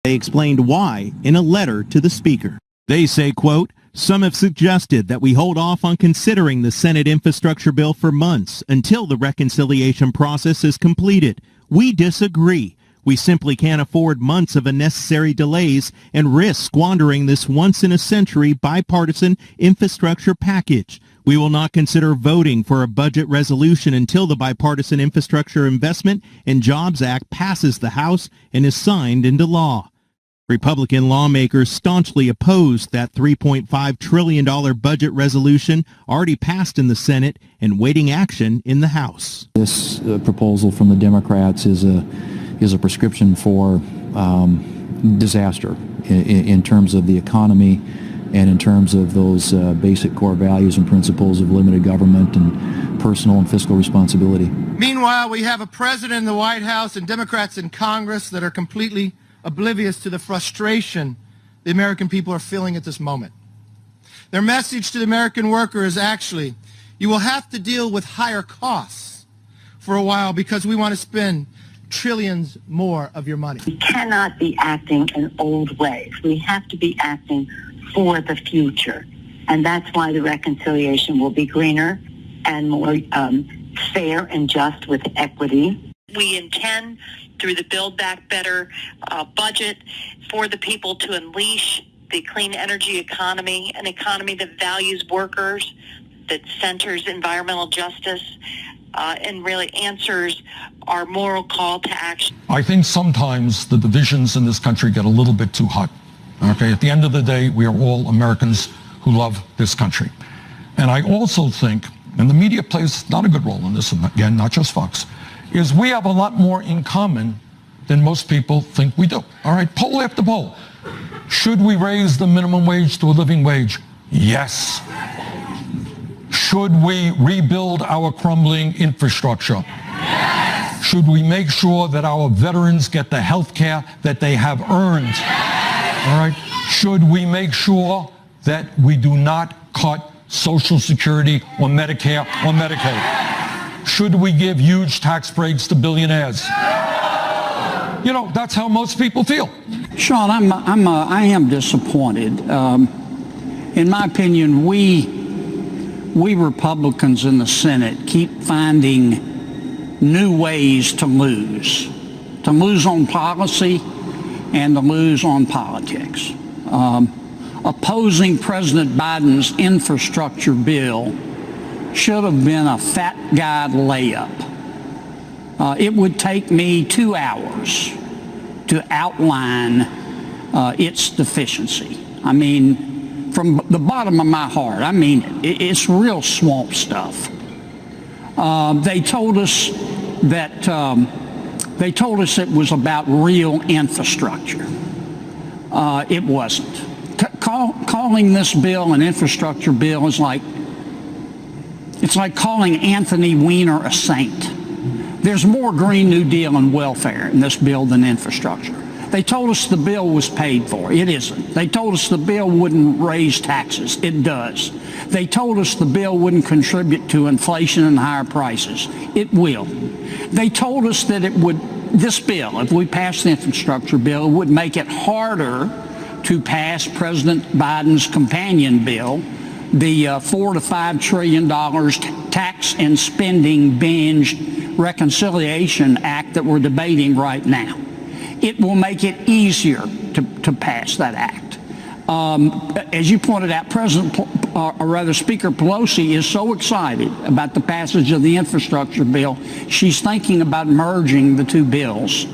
They explained why in a letter to the Speaker. They say, quote, "Some have suggested that we hold off on considering the Senate infrastructure bill for months until the reconciliation process is completed. We disagree. We simply can't afford months of unnecessary delays and risk squandering this once-in-a-century bipartisan infrastructure package. We will not consider voting for a budget resolution until the Bipartisan Infrastructure Investment and Jobs Act passes the House and is signed into law." Republican lawmakers staunchly opposed that $3.5 trillion budget resolution already passed in the Senate and waiting action in the House. This proposal from the Democrats is a prescription for disaster in terms of the economy and in terms of those basic core values and principles of limited government and personal and fiscal responsibility. Meanwhile, we have a president in the White House and Democrats in Congress that are completely oblivious to the frustration the American people are feeling at this moment. Their message to the American worker is actually, you will have to deal with higher costs for a while because we want to spend trillions more of your money. We cannot be acting in old ways. We have to be acting for the future. And that's why the reconciliation will be greener and more fair and just with equity. We intend, through the Build Back Better budget, for the people to unleash the clean energy economy, an economy that values workers, that centers environmental justice, and really answers our moral call to action. I think sometimes the divisions in this country get a little bit too hot. Okay, at the end of the day, we are all Americans who love this country. And I also think, and the media plays not a good role in this, again, not just Fox, is we have a lot more in common than most people think we do. All right, poll after poll. Should we raise the minimum wage to a living wage? Yes. Should we rebuild our crumbling infrastructure? Yes. Should we make sure that our veterans get the health care that they have earned? Yes. All right. Should we make sure that we do not cut Social Security or Medicare or Medicaid? Should we give huge tax breaks to billionaires? You know, that's how most people feel. Sean, I am disappointed. In my opinion, we Republicans in the Senate keep finding new ways to lose on policy and to lose on politics. Opposing President Biden's infrastructure bill should have been a fat guy layup. It would take me 2 hours to outline its deficiency. I mean, from the bottom of my heart, I mean, it's real swamp stuff. They told us that it was about real infrastructure. It wasn't. Calling this bill an infrastructure bill is like, it's like calling Anthony Weiner a saint. There's more Green New Deal and welfare in this bill than infrastructure. They told us the bill was paid for. It isn't. They told us the bill wouldn't raise taxes. It does. They told us the bill wouldn't contribute to inflation and higher prices. It will. They told us that this bill, if we pass the infrastructure bill, it would make it harder to pass President Biden's companion bill, the $4 to $5 trillion tax and spending binge reconciliation act that we're debating right now. It will make it easier to pass that act. As you pointed out, Speaker Pelosi is so excited about the passage of the infrastructure bill, she's thinking about merging the two bills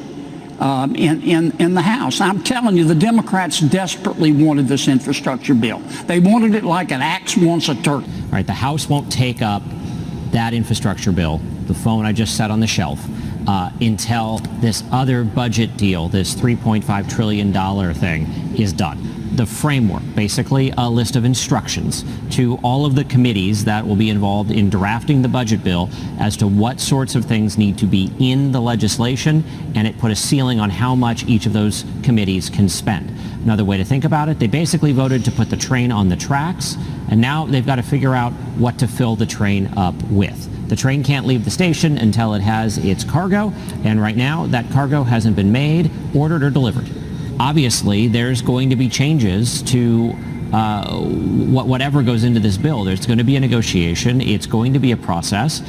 in the House. I'm telling you, the Democrats desperately wanted this infrastructure bill. They wanted it like an axe wants a turkey. All right, the House won't take up that infrastructure bill, the phone I just set on the shelf, until this other budget deal, this $3.5 trillion thing, is done. The framework, basically a list of instructions to all of the committees that will be involved in drafting the budget bill as to what sorts of things need to be in the legislation, and it put a ceiling on how much each of those committees can spend. Another way to think about it, they basically voted to put the train on the tracks, and now they've got to figure out what to fill the train up with. The train can't leave the station until it has its cargo, and right now that cargo hasn't been made, ordered, or delivered. obviously there's going to be changes to whatever goes into this bill. There's going to be a negotiation. It's going to be a process.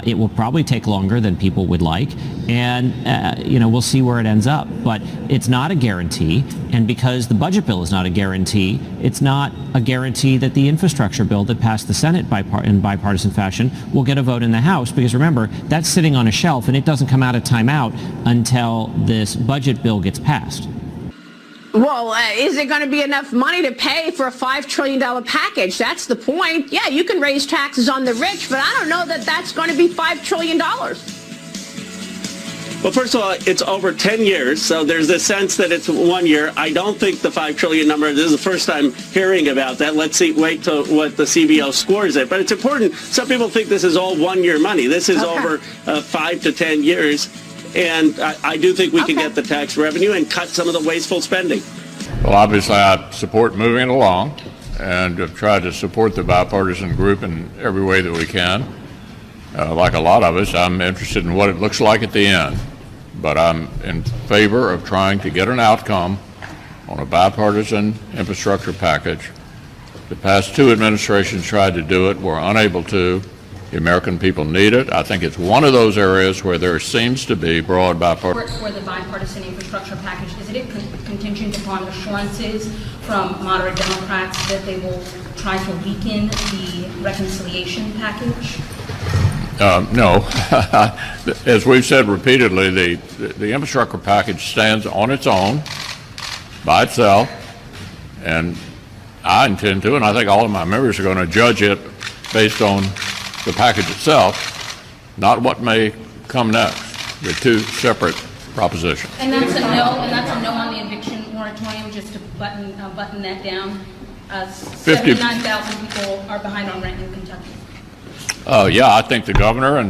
It will probably take longer than people would like, and we'll see where it ends up. But it's not a guarantee, and because the budget bill is not a guarantee, it's not a guarantee that the infrastructure bill that passed the Senate in bipartisan fashion will get a vote in the House, because remember, that's sitting on a shelf and it doesn't come out of timeout until this budget bill gets passed. Well, is there going to be enough money to pay for a $5 trillion package? That's the point. Yeah, you can raise taxes on the rich, but I don't know that that's going to be $5 trillion. Well, first of all, it's over 10 years, so there's a sense that it's 1 year. I don't think the $5 trillion number, this is the first time hearing about that. Let's wait till what the CBO scores it. But it's important. Some people think this is all 1 year money. This is over 5 to 10 years. And I do think we can get the tax revenue and cut some of the wasteful spending. Well, obviously, I support moving it along and have tried to support the bipartisan group in every way that we can. Like a lot of us, I'm interested in what it looks like at the end. But I'm in favor of trying to get an outcome on a bipartisan infrastructure package. The past two administrations tried to do it, were unable to. The American people need it. I think it's one of those areas where there seems to be broad bipartisan. For the bipartisan infrastructure package, is it contingent upon assurances from moderate Democrats that they will try to weaken the reconciliation package? No. As we've said repeatedly, the infrastructure package stands on its own, by itself, and I intend to, and I think all of my members are going to judge it based on the package itself, not what may come next. They're two separate propositions. And that's a no on the eviction moratorium, just to button that down. 79,000 people are behind on rent in Kentucky. Yeah, I think the governor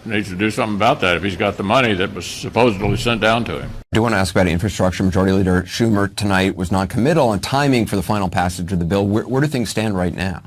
needs to do something about that if he's got the money that was supposedly sent down to him. I do want to ask about infrastructure. Majority Leader Schumer tonight was non-committal on timing for the final passage of the bill. Where do things stand right now?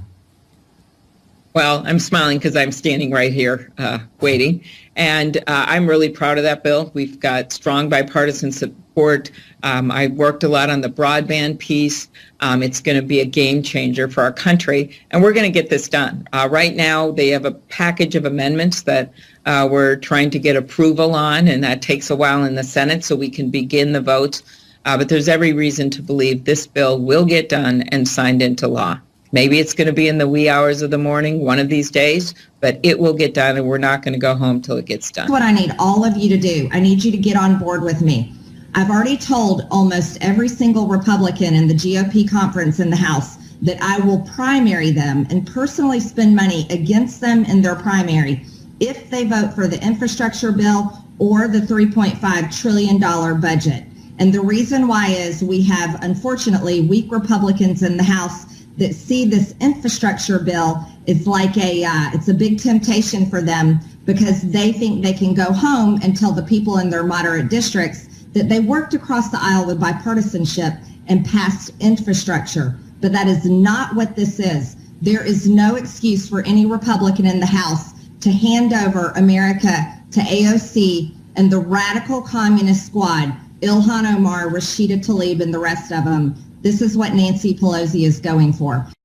Well, I'm smiling because I'm standing right here waiting. And I'm really proud of that bill. We've got strong bipartisan support. I worked a lot on the broadband piece. It's going to be a game changer for our country. And we're going to get this done. Right now, they have a package of amendments that we're trying to get approval on, and that takes a while in the Senate so we can begin the votes. But there's every reason to believe this bill will get done and signed into law. Maybe it's going to be in the wee hours of the morning one of these days, but it will get done, and we're not going to go home till it gets done. What I need all of you to do, I need you to get on board with me. I've already told almost every single Republican in the GOP conference in the House that I will primary them and personally spend money against them in their primary if they vote for the infrastructure bill or the $3.5 trillion budget. And the reason why is we have, unfortunately, weak Republicans in the House that see this infrastructure bill is like it's a big temptation for them because they think they can go home and tell the people in their moderate districts that they worked across the aisle with bipartisanship and passed infrastructure. But that is not what this is. There is no excuse for any Republican in the House to hand over America to AOC and the radical communist squad, Ilhan Omar, Rashida Tlaib, and the rest of them. This is what Nancy Pelosi is going for.